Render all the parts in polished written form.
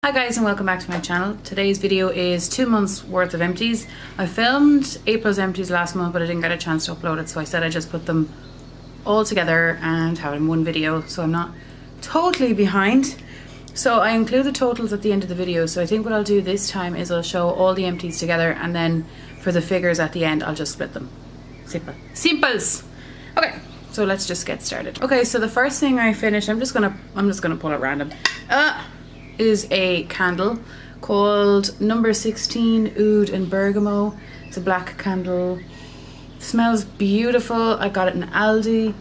Hi guys and welcome back to my channel. Today's video is 2 months worth of empties. I filmed April's empties last month but I didn't get a chance to upload it, so I said I just put them all together and have it in one video so I'm not totally behind. So I include the totals at the end of the video, so I think what I'll do this time is I'll show all the empties together and then for the figures at the end I'll just split them. Simple. Simples! Okay, so let's just get started. Okay, so the first thing I finished, I'm just gonna pull it random. Is a candle called number 16 Oud and Bergamo. It's a black candle. It smells beautiful. I got it in Aldi.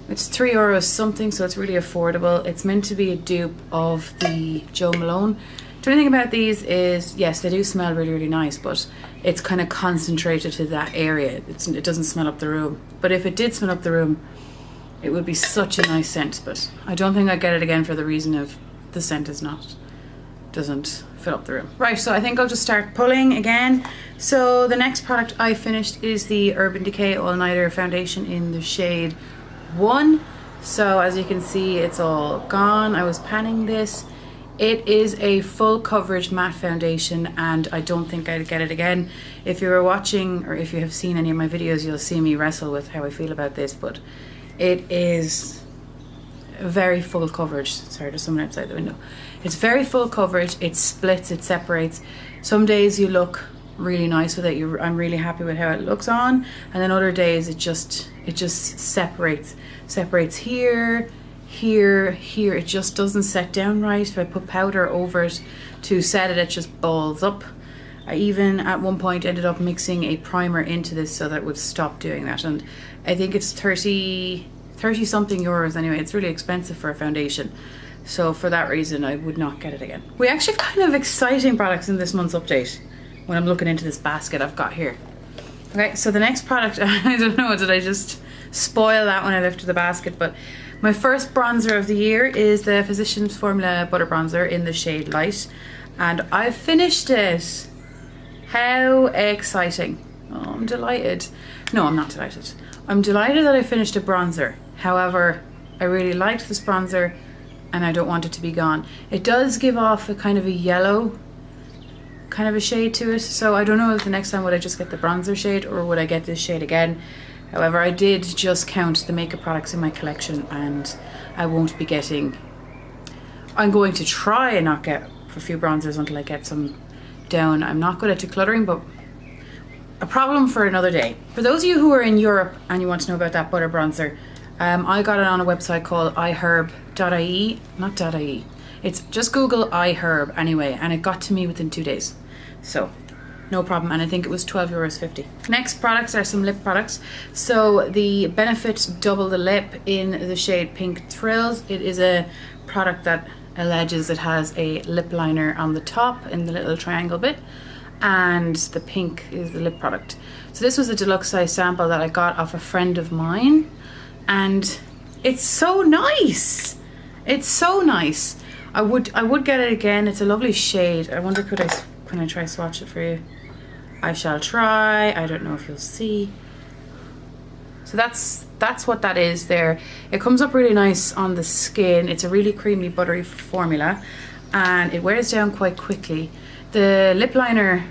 It's €3 something, so it's really affordable. It's meant to be a dupe of the Joe Malone. The only thing about these is, yes, they do smell really, really nice, but it's kind of concentrated to that area. It doesn't smell up the room. But if it did smell up the room, it would be such a nice scent. But I don't think I'd get it again for the reason of the scent doesn't fill up the room. Right, so I think I'll just start pulling again. So the next product I finished is the Urban Decay All Nighter Foundation in the shade 1. So as you can see, it's all gone. I was panning this. It is a full coverage matte foundation and I don't think I'd get it again. If you were watching or if you have seen any of my videos, you'll see me wrestle with how I feel about this, but it is very full coverage. Sorry, there's someone outside the window. It's very full coverage. It splits, it separates. Some days you look really nice with it. I'm really happy with how it looks on, and then other days it just separates here, here. It just doesn't set down right. If I put powder over it to set it, it just balls up. I even at one point ended up mixing a primer into this so that it would stop doing that, and I think it's 30 something euros anyway. It's really expensive for a foundation, so for that reason I would not get it again. We actually have kind of exciting products in this month's update when I'm looking into this basket I've got here. Okay, so the next product, I don't know, did I just spoil that when I lifted the basket, but my first bronzer of the year is the Physicians Formula Butter Bronzer in the shade Light, and I've finished it. How exciting. Oh, I'm delighted. No, I'm not delighted. I'm delighted that I finished a bronzer. However, I really liked this bronzer and I don't want it to be gone. It does give off a kind of a yellow kind of a shade to it, so I don't know if the next time would I just get the bronzer shade or would I get this shade again. However, I did just count the makeup products in my collection and I won't be getting, I'm going to try and not get a few bronzers until I get some down. I'm not good at decluttering, but a problem for another day. For those of you who are in Europe and you want to know about that butter bronzer, I got it on a website called iherb.ie, not .ie. It's just Google iherb anyway, and it got to me within 2 days. So no problem, and I think it was €12.50. Next products are some lip products. So the Benefit Double the Lip in the shade Pink Thrills. It is a product that alleges it has a lip liner on the top in the little triangle bit, and the pink is the lip product. So this was a deluxe size sample that I got off a friend of mine, and it's so nice. It's so nice. I would get it again. It's a lovely shade. I wonder can I try swatch it for you? I shall try. I don't know if you'll see. So that's what that is there. It comes up really nice on the skin. It's a really creamy buttery formula and it wears down quite quickly. The lip liner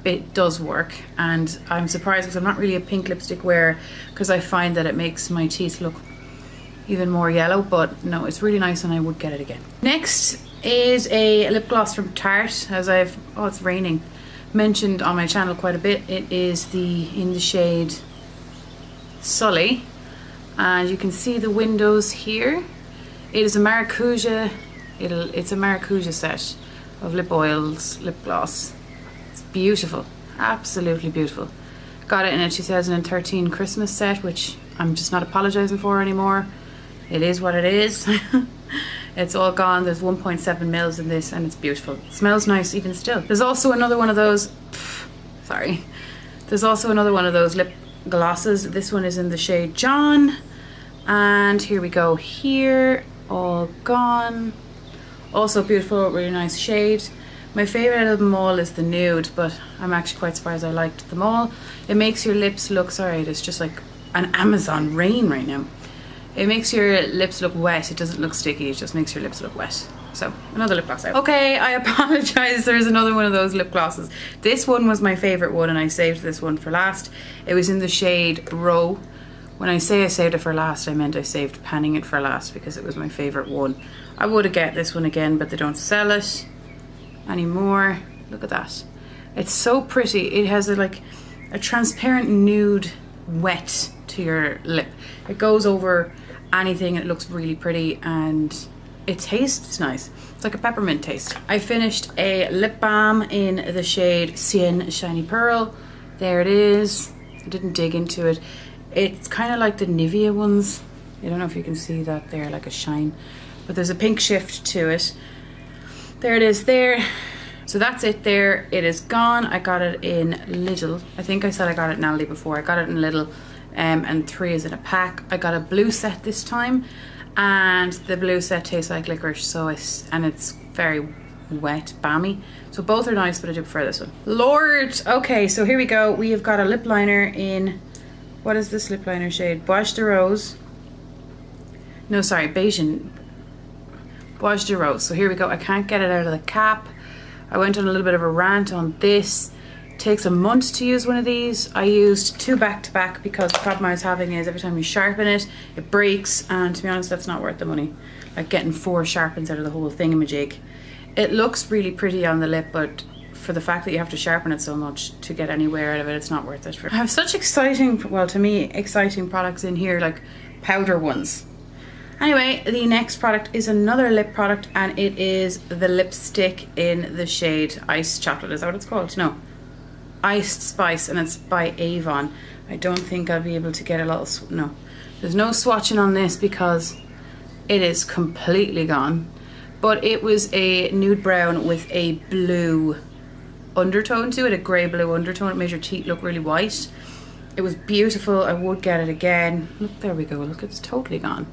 bit does work, and I'm surprised because I'm not really a pink lipstick wearer because I find that it makes my teeth look even more yellow, but no, it's really nice and I would get it again. Next is a lip gloss from Tarte, as it's raining, mentioned on my channel quite a bit. It is in the shade Sully, and you can see the windows here. It is a maracuja, it's a maracuja set of lip oils, lip gloss. It's beautiful, absolutely beautiful. Got it in a 2013 Christmas set, which I'm just not apologizing for anymore. It is what it is. It's all gone. There's 1.7 mils in this and it's beautiful. It smells nice even still. There's also another one of those, there's also another one of those lip glosses. This one is in the shade John, and here we go here, all gone. Also beautiful, really nice shade. My favorite out of them all is the nude, but I'm actually quite surprised I liked them all. It makes your lips look, sorry, it's just like an Amazon rain right now. It makes your lips look wet. It doesn't look sticky, it just makes your lips look wet. So another lip gloss out. Okay, I apologize, there's another one of those lip glosses. This one was my favorite one and I saved this one for last. It was in the shade Row. When I say I saved it for last, I meant I saved panning it for last because it was my favorite one. I would have get this one again, but they don't sell it anymore. Look at that. It's so pretty. It has like a transparent nude wet to your lip. It goes over anything and it looks really pretty and it tastes nice. It's like a peppermint taste. I finished a lip balm in the shade Cyan Shiny Pearl. There it is. I didn't dig into it. It's kind of like the Nivea ones. I don't know if you can see that there, like a shine. But there's a pink shift to it. There it is there. So that's it there. It is gone. I got it in Lidl. I think I said I got it in Aldi before. I got it in Lidl and 3 is in a pack. I got a blue set this time. And the blue set tastes like licorice, and it's very wet, balmy. So both are nice, but I do prefer this one. Lord! Okay, so here we go. We have got a lip liner in, what is this lip liner shade? Bois de Rose. No, sorry, Beijing. Bois de Rose. So here we go. I can't get it out of the cap. I went on a little bit of a rant on this. It takes a month to use one of these. I used 2 back to back because the problem I was having is every time you sharpen it, it breaks, and to be honest, that's not worth the money. Like getting 4 sharpens out of the whole thingamajig. It looks really pretty on the lip, but for the fact that you have to sharpen it so much to get anywhere out of it, it's not worth it. I have such exciting, well, to me, exciting products in here, like powder ones. Anyway, the next product is another lip product, and it is the lipstick in the shade Iced Chocolate. Is that what it's called? No. Iced Spice, and it's by Avon. I don't think I'll be able to get a little, no. There's no swatching on this because it is completely gone. But it was a nude brown with a blue undertone to it, a grey blue undertone. It made your teeth look really white. It was beautiful. I would get it again. Look, there we go. Look, it's totally gone.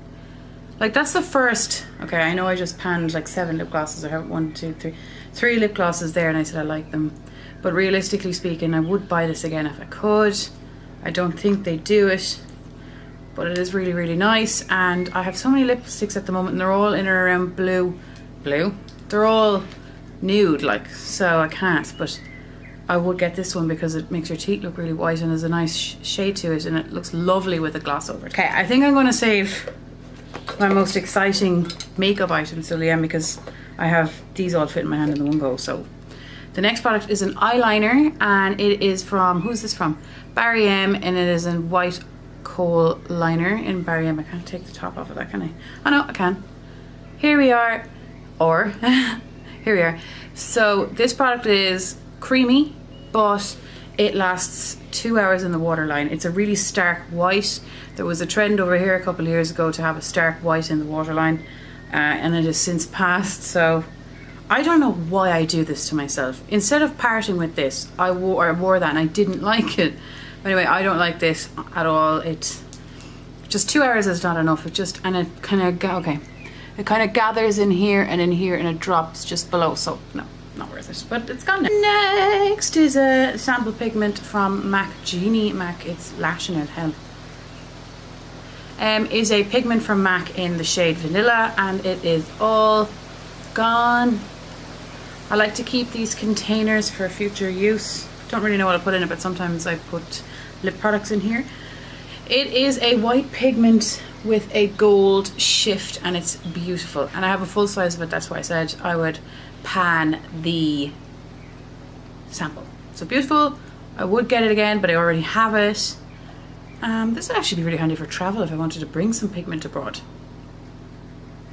Like, that's the first, okay, I know I just panned like 7 lip glosses. I have 1, 2, 3, 3 lip glosses there, and I said I like them. But realistically speaking, I would buy this again if I could. I don't think they do it, but it is really, really nice. And I have so many lipsticks at the moment, and they're all in or around blue. They're all nude, like, so I can't, but I would get this one because it makes your teeth look really white and there's a nice shade to it, and it looks lovely with a gloss over it. Okay, I think I'm going to save my most exciting makeup items till the end because I have these all fit in my hand in the one go. So the next product is an eyeliner, and it is from, who's this from? Barry M, and it is a white coal liner in Barry M. I can't take the top off of that, can I? Oh no, I can. Here we are. Or, here we are. So this product is creamy, but it lasts 2 hours in the waterline. It's a really stark white. There was a trend over here a couple of years ago to have a stark white in the waterline, and it has since passed. So I don't know why I do this to myself. Instead of parting with this, I wore that and I didn't like it. Anyway, I don't like this at all. It's just 2 hours is not enough. It just, and it kind of, okay. It kind of gathers in here, and it drops just below. So no, not worth it, but it's gone now. Next is a sample pigment from MAC Genie. MAC, it's lashing out hell. Is a pigment from MAC in the shade Vanilla, and it is all gone. I like to keep these containers for future use. Don't really know what I put in it, but sometimes I put lip products in here. It is a white pigment with a gold shift, and it's beautiful, and I have a full size of it. That's why I said I would pan the sample. So beautiful. I would get it again, but I already have it. This would actually be really handy for travel if I wanted to bring some pigment abroad.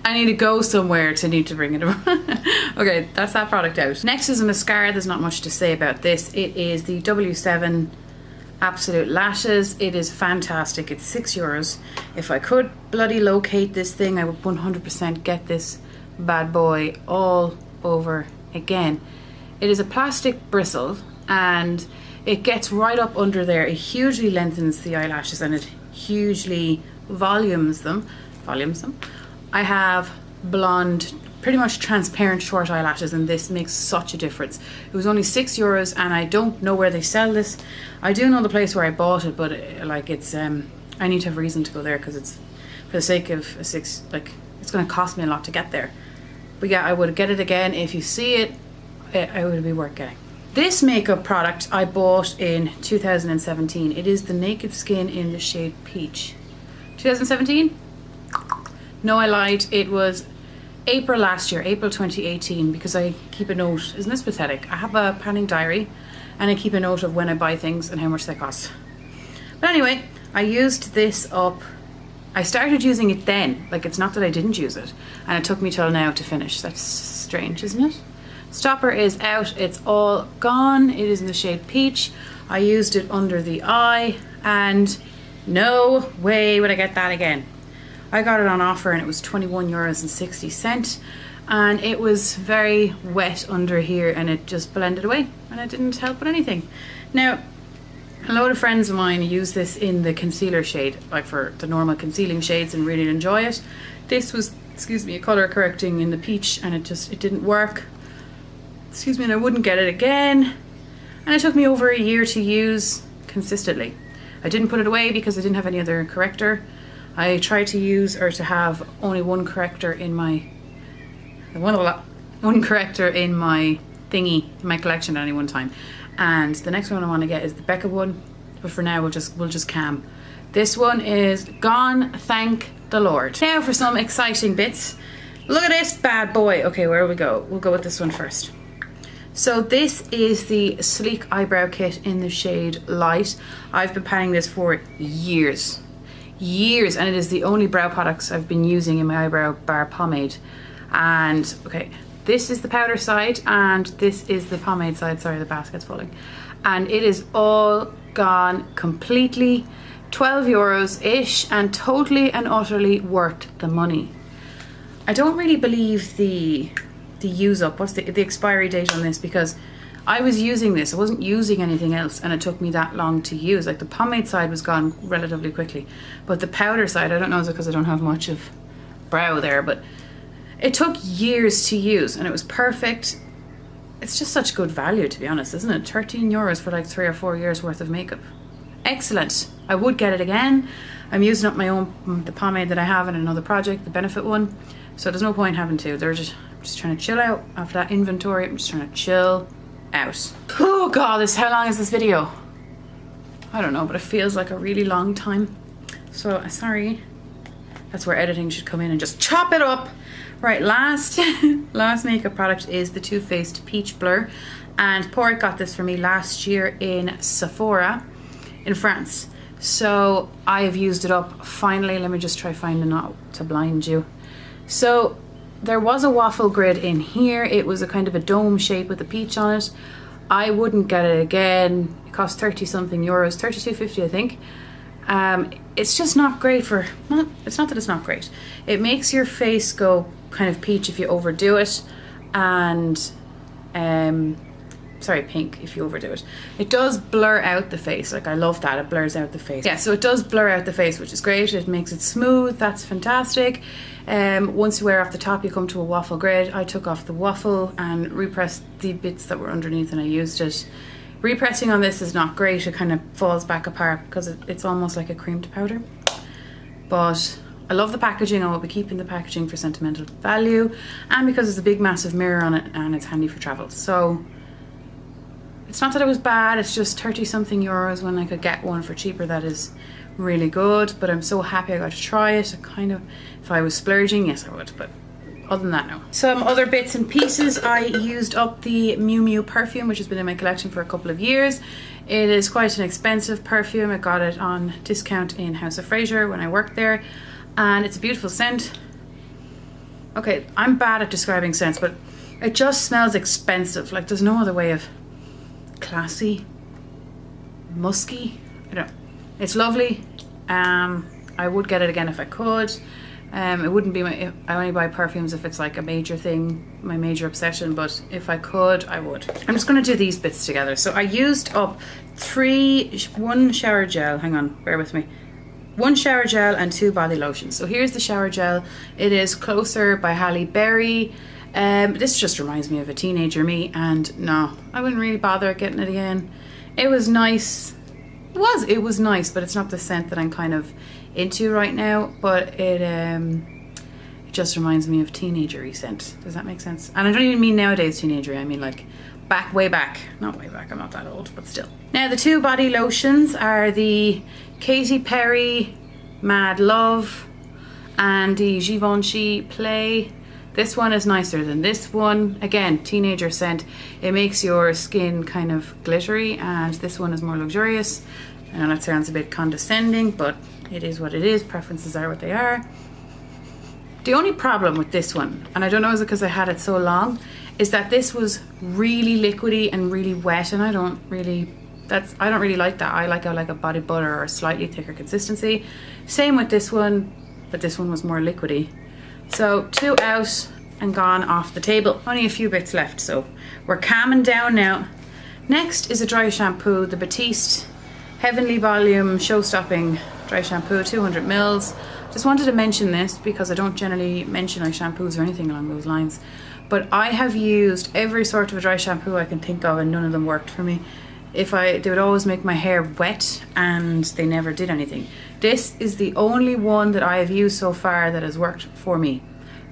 I need to go somewhere to need to bring it abroad. Okay, that's that product out. Next is a mascara. There's not much to say about this. It is the W7 Absolute Lashes. It is fantastic. It's €6. If I could bloody locate this thing, I would 100% get this bad boy all over again. It is a plastic bristle, and it gets right up under there. It hugely lengthens the eyelashes, and it hugely volumes them. I have blonde, pretty much transparent short eyelashes, and this makes such a difference. It was only €6, and I don't know where they sell this. I do know the place where I bought it, but like it's I need to have reason to go there because it's for the sake of a it's going to cost me a lot to get there. But yeah, I would get it again. If you see it, it would be worth getting. This makeup product I bought in 2017. It is the Naked Skin in the shade Peach. 2017? No, I lied. It was April last year, April 2018, because I keep a note. Isn't this pathetic? I have a planning diary and I keep a note of when I buy things and how much they cost. But anyway, I used this up. I started using it then. Like, it's not that I didn't use it. And it took me till now to finish. That's strange, isn't it? Stopper is out. It's all gone. It is in the shade Peach. I used it under the eye and no way would I get that again. I got it on offer and it was €21.60 and it was very wet under here and it just blended away and it didn't help with anything. Now, a load of friends of mine use this in the concealer shade, like for the normal concealing shades, and really enjoy it. This was, excuse me, a colour correcting in the peach and it didn't work. Excuse me, and I wouldn't get it again. And it took me over a year to use consistently. I didn't put it away because I didn't have any other corrector. I tried to use or to have only one corrector in my corrector in my thingy, in my collection at any one time. And the next one I want to get is the Becca one, but for now we'll just cam. This one is gone, thank the Lord. Now for some exciting bits. Look at this bad boy. Okay, where will we go? We'll go with this one first. So this is the Sleek Eyebrow Kit in the shade Light. I've been panning this for years, and it is the only brow products I've been using in my eyebrow bar pomade. And okay, this is the powder side and this is the pomade side. Sorry, the basket's falling. And it is all gone completely. €12-ish and totally and utterly worth the money. I don't really believe the use up. What's the expiry date on this? Because I was using this, I wasn't using anything else, and it took me that long to use. Like, the pomade side was gone relatively quickly, but the powder side, I don't know, is it because I don't have much of brow there, but it took years to use and it was perfect. It's just such good value, to be honest, isn't it? €13 for like 3 or 4 years worth of makeup. Excellent. I would get it again. I'm using up my own, the pomade that I have in another project, the Benefit one, so there's no point having two. I'm just trying to chill out after that inventory. I'm just trying to chill out. Oh god, how long is this video? I don't know, but it feels like a really long time. So sorry. That's where editing should come in and just chop it up. Right, last makeup product is the Too Faced Peach Blur, and Porrick got this for me last year in Sephora in France. So I have used it up finally. Let me just try finding, not to blind you. So there was a waffle grid in here. It was a kind of a dome shape with a peach on it. I wouldn't get it again. It cost 30 something euros, 32.50 I think. It's just not great for, it's not that it's not great. It makes your face go kind of peach if you overdo it, and sorry, pink if you overdo it. It does blur out the face. Like, I love that, it blurs out the face. Yeah, so it does blur out the face, which is great. It makes it smooth, that's fantastic. Once you wear off the top, you come to a waffle grid. I took off the waffle and repressed the bits that were underneath and I used it. Repressing on this is not great. It kind of falls back apart because it's almost like a creamed powder. But I love the packaging. I will be keeping the packaging for sentimental value and because there's a big massive mirror on it and it's handy for travel. So it's not that it was bad, it's just 30 something euros when I could get one for cheaper. That is really good, but I'm so happy I got to try it. If I was splurging, yes I would, but other than that, no. Some other bits and pieces. I used up the Miu Miu perfume, which has been in my collection for a couple of years. It is quite an expensive perfume. I got it on discount in House of Fraser when I worked there, and it's a beautiful scent. Okay, I'm bad at describing scents, but it just smells expensive. Like, there's no other way of classy, musky. I don't know. It's lovely. I would get it again if I could. It wouldn't be I only buy perfumes if it's like a major thing, my major obsession, but if I could, I would. I'm just going to do these bits together. So I used up one shower gel, hang on, bear with me. 1 shower gel and 2 body lotions. So here's the shower gel. It is Closer by Halle Berry. This just reminds me of a teenager me, and no, I wouldn't really bother getting it again. It was nice. It was nice, but it's not the scent that I'm kind of into right now. But it It just reminds me of teenager-y scent. Does that make sense? And I don't even mean nowadays teenager, I mean like back, way back. Not way back, I'm not that old, but still. Now the two body lotions are the Katy Perry Mad Love and the Givenchy Play. This one is nicer than this one. Again, teenager scent. It makes your skin kind of glittery, and this one is more luxurious. I know that sounds a bit condescending, but it is what it is. Preferences are what they are. The only problem with this one, and I don't know is it because I had it so long, is that this was really liquidy and really wet, and I don't really like that. I like a body butter or a slightly thicker consistency. Same with this one, but this one was more liquidy. So 2 out and gone off the table. Only a few bits left, so we're calming down now. Next is a dry shampoo, the Batiste Heavenly Volume Show Stopping Dry Shampoo, 200 mils. Just wanted to mention this because I don't generally mention eye shampoos or anything along those lines. But I have used every sort of a dry shampoo I can think of, and none of them worked for me. They would always make my hair wet, and they never did anything. This is the only one that I have used so far that has worked for me.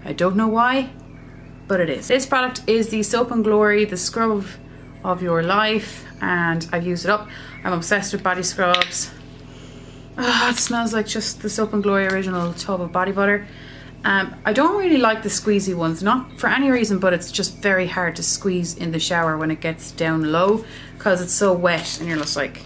I don't know why, but it is. This product is the Soap and Glory, the scrub of your life, and I've used it up. I'm obsessed with body scrubs. Oh, it smells like just the Soap and Glory original tub of body butter. I don't really like the squeezy ones, not for any reason, but it's just very hard to squeeze in the shower when it gets down low because it's so wet and you're just like,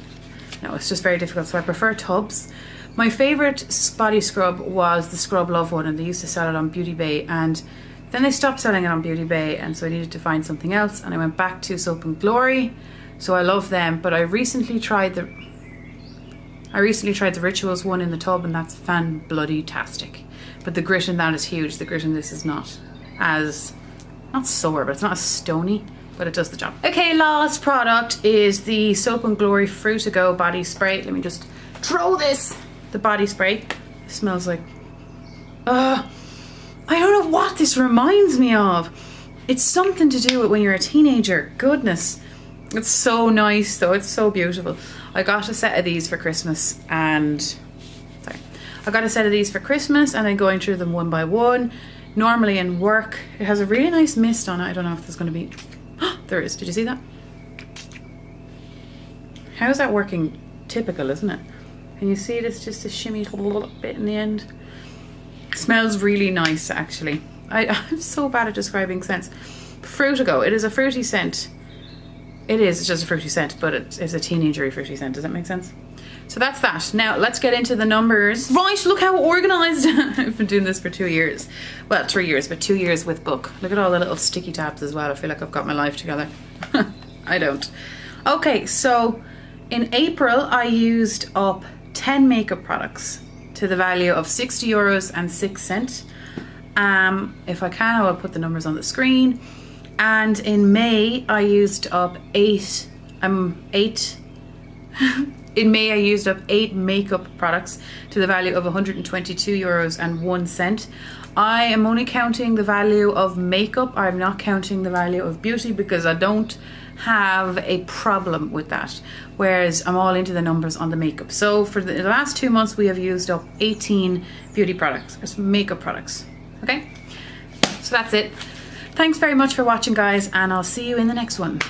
no, it's just very difficult. So I prefer tubs. My favourite body scrub was the Scrub Love one, and they used to sell it on Beauty Bay, and then they stopped selling it on Beauty Bay, and so I needed to find something else, and I went back to Soap and Glory. So I love them, but I recently tried the Rituals one in the tub, and that's fan-bloody-tastic. But the grit in that is huge. The grit in this is not sore, but it's not as stony, but it does the job. Okay, last product is the Soap and Glory Fruit to Go body spray. Let me just throw this. The body spray. It smells like, I don't know what this reminds me of. It's something to do with when you're a teenager. Goodness. It's so nice though. It's so beautiful. I got a set of these for Christmas, and I'm going through them one by one. Normally in work, it has a really nice mist on it. I don't know if there's going to be, there is. Did you see that? How's that working? Typical, isn't it? Can you see it? It's just a shimmy bit in the end. It smells really nice, actually. I'm so bad at describing scents. Fruit to Go. It is a fruity scent. It's just a fruity scent, but it's a teenagery fruity scent. Does that make sense? So that's that. Now let's get into the numbers. Right, look how organized. I've been doing this for 2 years. Well, 3 years, but 2 years with book. Look at all the little sticky tabs as well. I feel like I've got my life together. I don't. Okay, so in April, I used up 10 makeup products to the value of €60.06. If I can, I will put the numbers on the screen. And in May, I used up eight makeup products to the value of €122.01. I am only counting the value of makeup. I'm not counting the value of beauty because I don't have a problem with that. Whereas I'm all into the numbers on the makeup. So for the last 2 months, we have used up 18 beauty products, makeup products. Okay, so that's it. Thanks very much for watching, guys, and I'll see you in the next one.